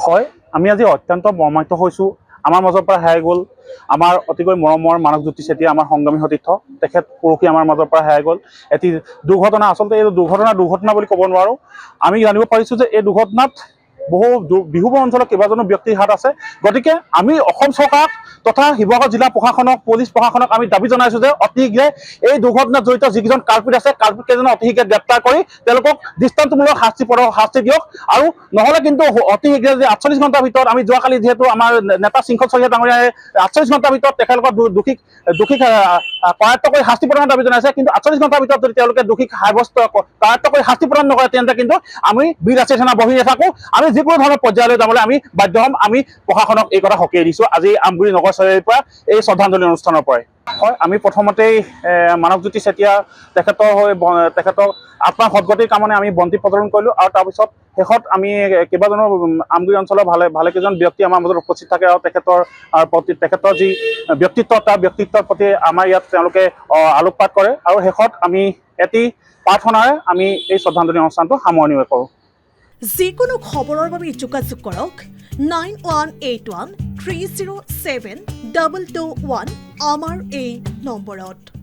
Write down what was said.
হয় আমি আজি অত্যন্ত মৰ্মাহত হৈছোঁ। আমাৰ মাজৰ পৰা হেৰাই গ'ল আমাৰ অতিকৈ মৰমৰ মানৱজ্যোতি চেতিয়া, আমাৰ সংগ্ৰামী সতীৰ্থ। তেখেত পৰহি আমাৰ মাজৰ পৰা হেৰাই গ'ল। এটি দুৰ্ঘটনা, আচলতে এই দুৰ্ঘটনা বুলি ক'ব নোৱাৰোঁ। আমি জানিব পাৰিছোঁ যে এই দুৰ্ঘটনাত বহু বিহুবৰ অঞ্চলৰ কেইবাজনো ব্যক্তিৰ হাত আছে। গতিকে আমি অসম চৰকাৰক তথা শিৱসাগৰ জিলা প্ৰশাসনক, পুলিচ প্ৰশাসনক আমি দাবী জনাইছোঁ যে অতি শীঘ্ৰে এই দুৰ্ঘটনাত জড়িত যিকেইজন কালপিত আছে, কালপিতকেইজনক অতি শীঘ্ৰে গ্ৰেপ্তাৰ কৰি তেওঁলোকক দৃষ্টান্তমূলক শাস্তি দিয়ক। আৰু নহ'লে কিন্তু অতি শীঘ্ৰে যে 48 ঘণ্টাৰ ভিতৰত, আমি যোৱাকালি যিহেতু আমাৰ নেতা শৃংখল শইকীয়া ডাঙৰীয়াই 48 ঘণ্টাৰ ভিতৰত তেখেতলোকৰ দোষীক কৰায়ত্ব কৰি শাস্তি প্ৰদানৰ দাবী জনাইছে। কিন্তু 48 ঘণ্টাৰ ভিতৰত যদি তেওঁলোকে দোষীক সাব্যস্ত কৰায়ত্ব কৰি শাস্তি প্ৰদান নকৰে, তেন্তে কিন্তু আমি বীৰ ৰাষ্ট্ৰীয় সেনা বহি নাথাকোঁ। আমি যিকোনো ধৰণৰ পৰ্যায়লৈ যাবলৈ আমি বাধ্য হ'ম। আমি প্ৰশাসনক এই কথা সকীয়াই দিছোঁ আজি আমগুৰি নগৰ চাৰিআলিৰ পৰা এই শ্ৰদ্ধাঞ্জলি অনুষ্ঠানৰ পৰাই। হয়, আমি প্ৰথমতেই মানৱজ্যোতি চেতিয়া তেখেতৰ আত্মাৰ সদ্গতিৰ কামনে আমি বন্তি প্ৰজ্বলন কৰিলোঁ। আৰু তাৰপিছত শেষত আমি কেইবাজনো আমগুৰি অঞ্চলৰ ভালেকেইজন ব্যক্তি আমাৰ মাজত উপস্থিত থাকে আৰু তেখেতৰ যি ব্যক্তিত্ব, তাৰ ব্যক্তিত্বৰ প্ৰতি আমাৰ ইয়াত তেওঁলোকে আলোকপাত কৰে। আৰু শেষত আমি এটি প্ৰাৰ্থনাৰে আমি এই শ্ৰদ্ধাঞ্জলি অনুষ্ঠানটো সামৰণি কৰোঁ। যিকোনো খবৰৰ বাবে যোগাযোগ কৰক 9181 307 221 আমাৰ এই নম্বৰত।